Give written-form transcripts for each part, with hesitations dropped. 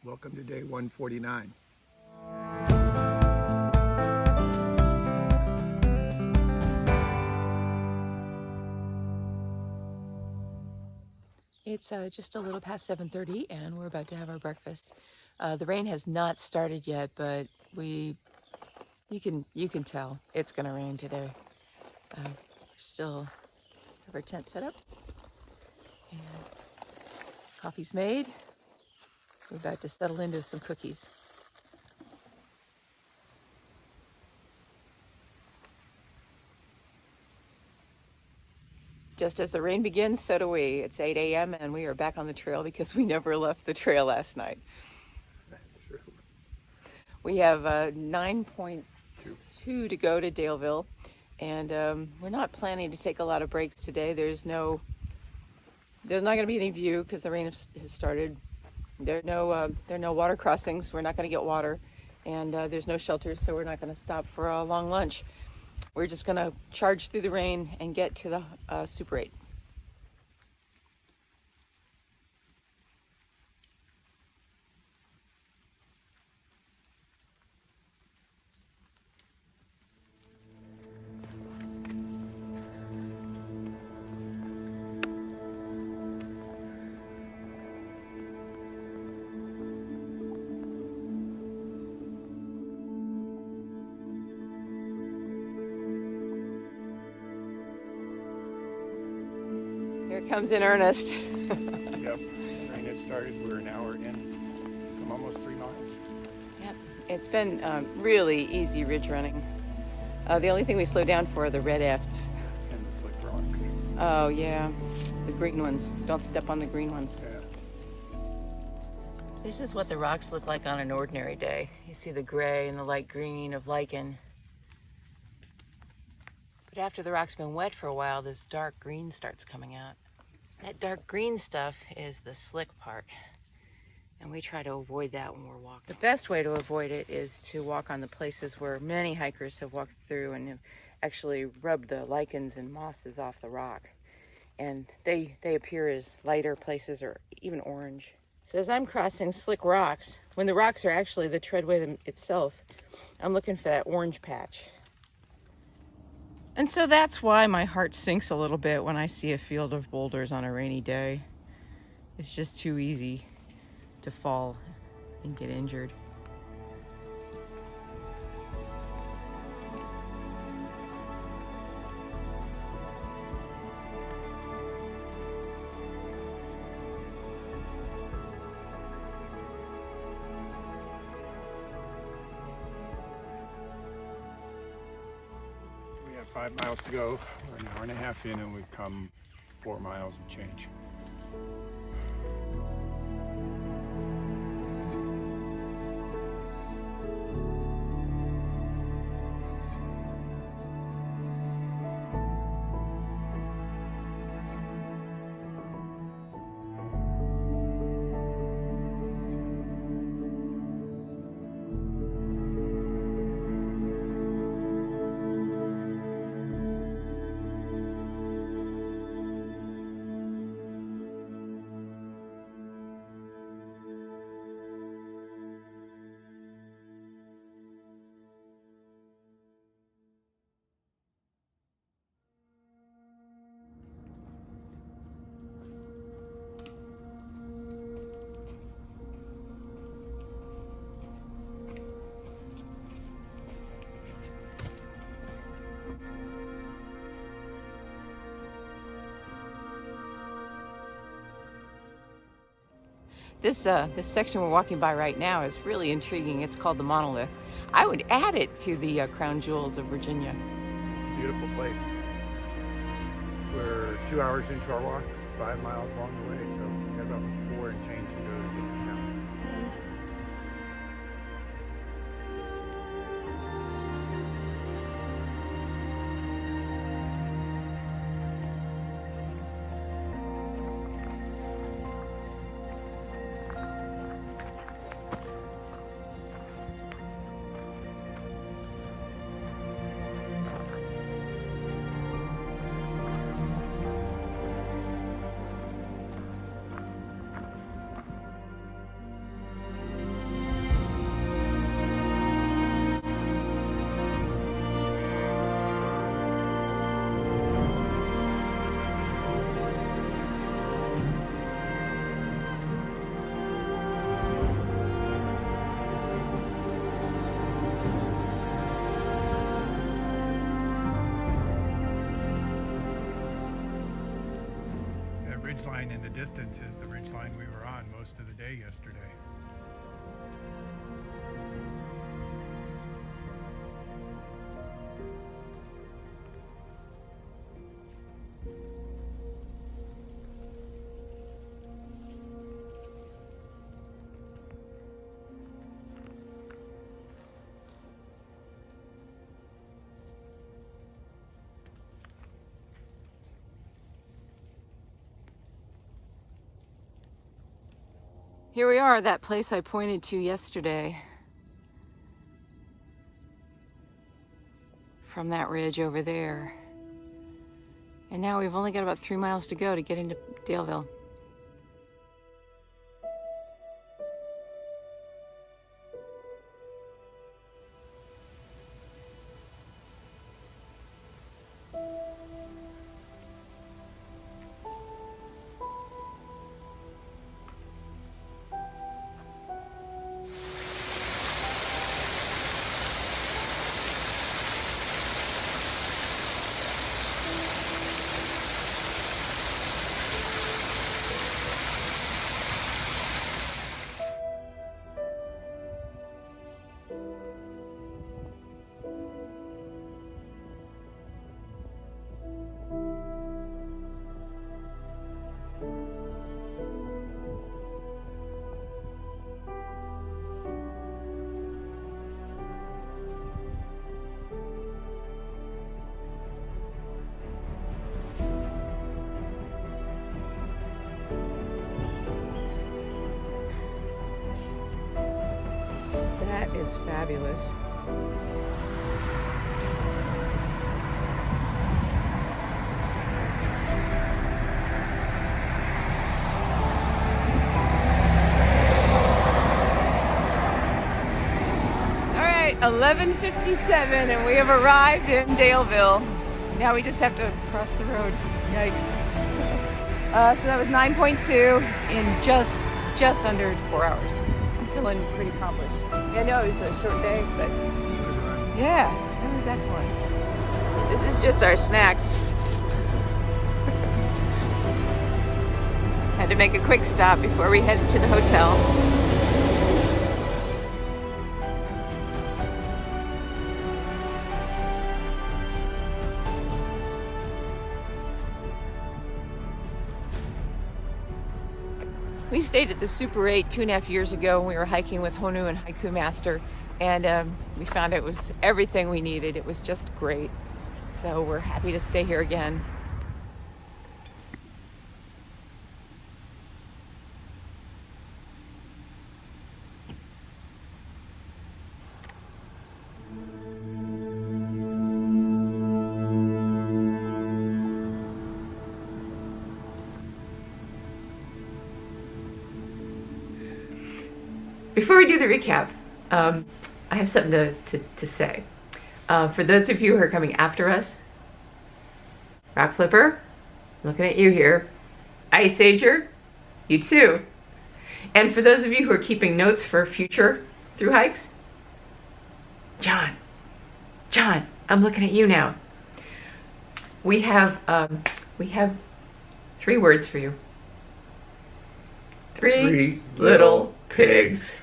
Welcome to day 149. It's just a little past 7:30 and we're about to have our breakfast. The rain has not started yet, but you can tell it's gonna rain today. We still have our tent set up and coffee's made. We're about to settle into some cookies. Just as the rain begins, so do we. It's 8 a.m. and we are back on the trail because we never left the trail last night. That's true. We have 9.2 to go to Daleville, and we're not planning to take a lot of breaks today. There's not going to be any view because the rain has started. There are no water crossings. We're not going to get water, and there's no shelters, so we're not going to stop for a long lunch. We're just going to charge through the rain and get to the Super 8. Here it comes in earnest. Yep, rain has started. We're an hour in, come almost 3 miles. Yep, it's been really easy ridge running. The only thing we slow down for are the red efts. And the slick rocks. Oh yeah, the green ones. Don't step on the green ones. Yeah. This is what the rocks look like on an ordinary day. You see the gray and the light green of lichen. But after the rock's been wet for a while, this dark green starts coming out. That dark green stuff is the slick part. And we try to avoid that when we're walking. The best way to avoid it is to walk on the places where many hikers have walked through and have actually rubbed the lichens and mosses off the rock. And they appear as lighter places or even orange. So as I'm crossing slick rocks, when the rocks are actually the treadway itself, I'm looking for that orange patch. And so that's why my heart sinks a little bit when I see a field of boulders on a rainy day. It's just too easy to fall and get injured. We have 5 miles to go. We're an hour and a half in and we've come 4 miles and change. This section we're walking by right now is really intriguing. It's called the Monolith. I would add it to the crown jewels of Virginia. It's a beautiful place. We're 2 hours into our walk, 5 miles along the way, so we've got about 4 and change to go to get to town. line in the distance is the ridge line we were on most of the day yesterday. Here we are, that place I pointed to yesterday. From that ridge over there. And now we've only got about 3 miles to go to get into Daleville. That is fabulous. All right, 11:57, and we have arrived in Daleville. Now we just have to cross the road. Yikes. So that was 9.2 in just under 4 hours. I'm feeling pretty accomplished. Yeah, I know it was a short day, but yeah, that was excellent. This is just our snacks. Had to make a quick stop before we headed to the hotel. We stayed at the Super 8 2.5 years ago when we were hiking with Honu and Haiku Master, and we found it was everything we needed. It was just great. So we're happy to stay here again. Before we do the recap, I have something to say. For those of you who are coming after us, Rock Flipper, looking at you here. Ice Ager, you too. And for those of you who are keeping notes for future through hikes, John, I'm looking at you now. We have 3 words for you. Three little pigs.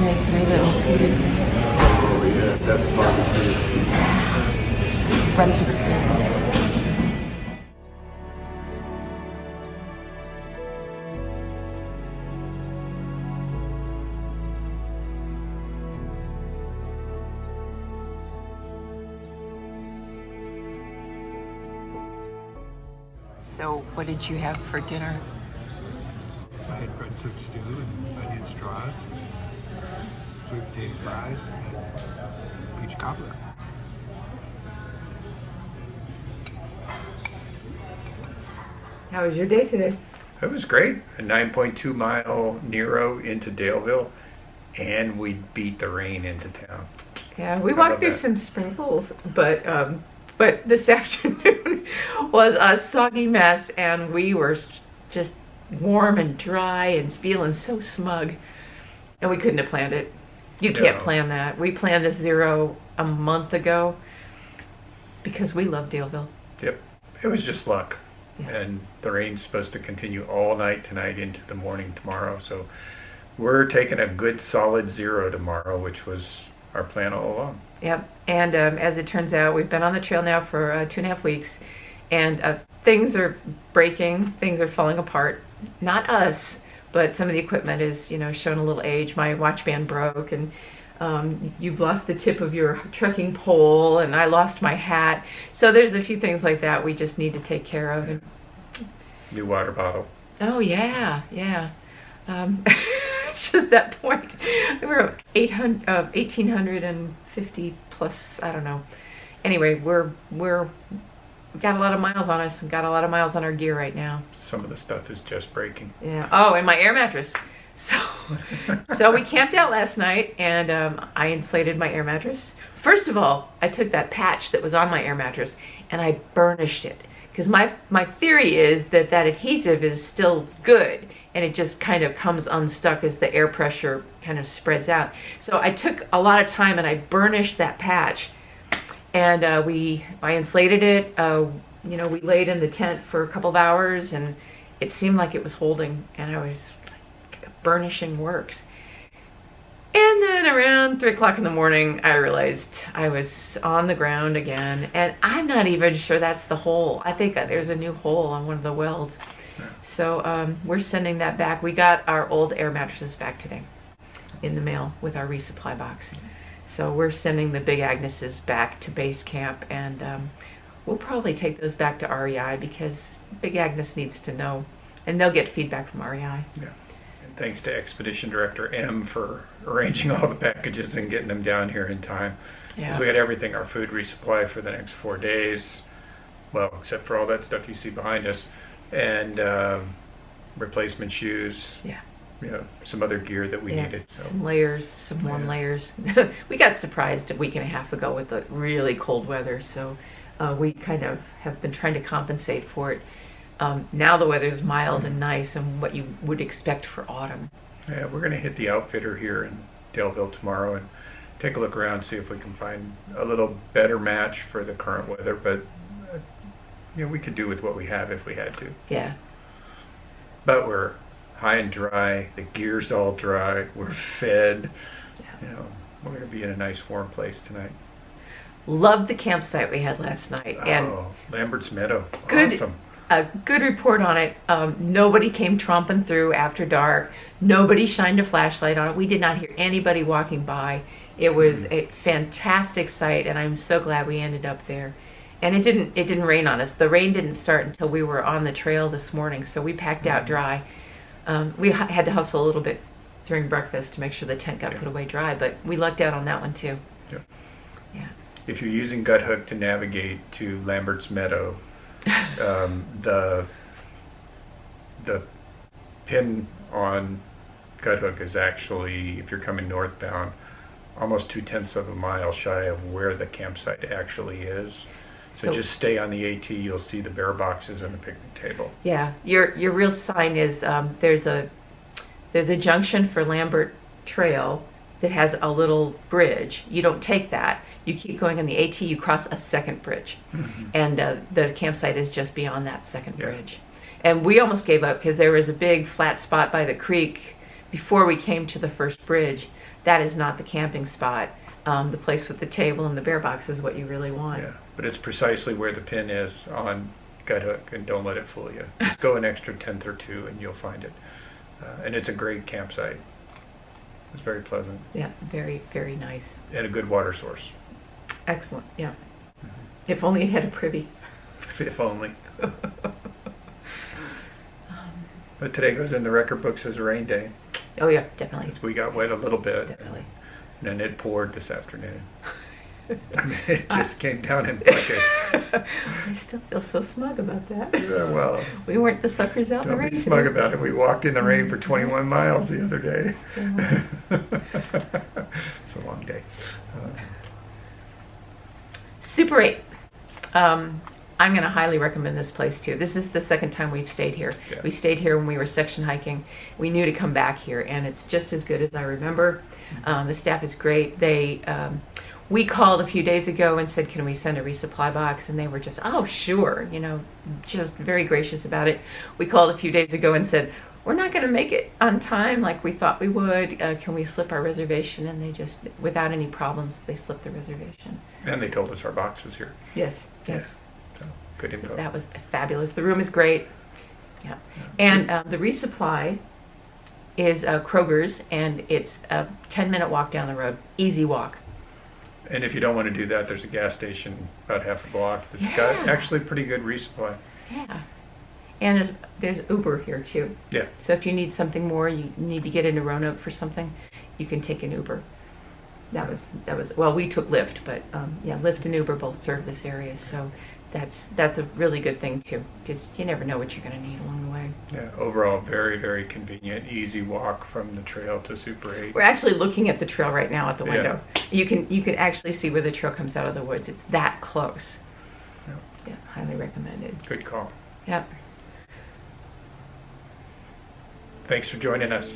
Make 3 little pigs. Oh yeah, that's barbecue. Brunswick stew. So, what did you have for dinner? I had Brunswick stew and onion straws, sweet potato fries, and peach cobbler. How was your day today? It was great. A 9.2 mile Nero into Daleville, and we beat the rain into town. Yeah, we I walked love through that. some sprinkles, but this afternoon was a soggy mess, and we were just warm and dry and feeling so smug, and we couldn't have planned it. You can't No. plan that. We planned this 0 a month ago because we love Daleville. Yep. It was just luck. Yeah. And the rain's supposed to continue all night tonight into the morning tomorrow. So we're taking a good solid 0 tomorrow, which was our plan all along. Yep. And as it turns out, we've been on the trail now for 2.5 weeks, and things are breaking, things are falling apart. Not us, but some of the equipment is, showing a little age. My watch band broke, and you've lost the tip of your trekking pole, and I lost my hat. So there's a few things like that we just need to take care of. And New water bottle. oh yeah. It's just that point. We're 1,850 plus. I don't know. Anyway, we've got a lot of miles on us and got a lot of miles on our gear right now. Some of the stuff is just breaking. Yeah. Oh, and my air mattress. So we camped out last night, and I inflated my air mattress. First of all, I took that patch that was on my air mattress and I burnished it, because my theory is that adhesive is still good, and it just kind of comes unstuck as the air pressure kind of spreads out. So I took a lot of time and I burnished that patch, and I inflated it. We laid in the tent for a couple of hours, and it seemed like it was holding, and I was like, burnishing works. And then around 3 o'clock in the morning, I realized I was on the ground again, and I'm not even sure that's the hole. I think there's a new hole on one of the welds. So we're sending that back. We got our old air mattresses back today in the mail with our resupply box. So we're sending the Big Agnes's back to base camp, and we'll probably take those back to REI, because Big Agnes needs to know, and they'll get feedback from REI. Yeah. And thanks to Expedition Director M for arranging all the packages and getting them down here in time. Yeah. So we had everything, our food resupply for the next 4 days. Well, except for all that stuff you see behind us. And replacement shoes. Yeah. Some other gear that we needed. So. Some layers, some warm layers. We got surprised a week and a half ago with the really cold weather, so we kind of have been trying to compensate for it. Now the weather's mild and nice, and what you would expect for autumn. Yeah, we're going to hit the outfitter here in Daleville tomorrow and take a look around, see if we can find a little better match for the current weather, but we could do with what we have if we had to. Yeah. But we're high and dry, the gear's all dry, we're fed. Yeah. We're going to be in a nice warm place tonight. Loved the campsite we had last night. And Lambert's Meadow. Good, Awesome. A good report on it. Nobody came tromping through after dark. Nobody shined a flashlight on it. We did not hear anybody walking by. It was a fantastic site, and I'm so glad we ended up there. And it didn't rain on us. The rain didn't start until we were on the trail this morning, so we packed out dry. We had to hustle a little bit during breakfast to make sure the tent got put away dry, but we lucked out on that one too. Yeah. Yeah. If you're using Guthook to navigate to Lambert's Meadow, the pin on Guthook is actually, if you're coming northbound, almost 2/10 of a mile shy of where the campsite actually is. So just stay on the AT. You'll see the bear boxes and the picnic table. Yeah, your real sign is there's a junction for Lambert Trail that has a little bridge. You don't take that. You keep going on the AT. You cross a second bridge, and the campsite is just beyond that second bridge. And we almost gave up because there was a big flat spot by the creek before we came to the first bridge. That is not the camping spot. The place with the table and the bear box is what you really want. Yeah, but it's precisely where the pin is on Guthook, and don't let it fool you. Just go an extra 10th or two and you'll find it. And it's a great campsite. It's very pleasant. Yeah, very, very nice. And a good water source. Excellent, yeah. If only it had a privy. If only. But today goes in the record books as a rain day. Oh yeah, definitely. We got wet a little bit. Definitely. And then it poured this afternoon. It just came down in buckets. I still feel so smug about that. Yeah, well, we weren't the suckers out in the don't rain. be smug about it. We walked in the rain for 21 miles the other day. It's a long day. Super 8. I'm going to highly recommend this place too. This is the second time we've stayed here. Yeah. We stayed here when we were section hiking. We knew to come back here, and it's just as good as I remember. The staff is great. we called a few days ago and said, can we send a resupply box? And they were just, oh, sure, you know, just very gracious about it. We called a few days ago and said, we're not going to make it on time like we thought we would. Can we slip our reservation? And they just, without any problems, they slipped the reservation. And they told us our box was here. Yes, yes. Yeah. So, good info. That was fabulous. The room is great. Yeah. And the resupply is Kroger's, and it's a 10-minute walk down the road. Easy walk. And if you don't want to do that, there's a gas station about half a block that's got actually pretty good resupply. Yeah. And there's Uber here too. Yeah. So if you need something more, you need to get into Roanoke for something, you can take an Uber. That was well, we took Lyft, but yeah, Lyft and Uber both serve this area, so that's a really good thing too, because you never know what you're going to need along the way. Yeah. Overall, very, very convenient, easy walk from the trail to Super 8. We're actually looking at the trail right now at the window. You can actually see where the trail comes out of the woods. It's that close. Yeah. Yeah, highly recommended. Good call. Yep. Thanks for joining us.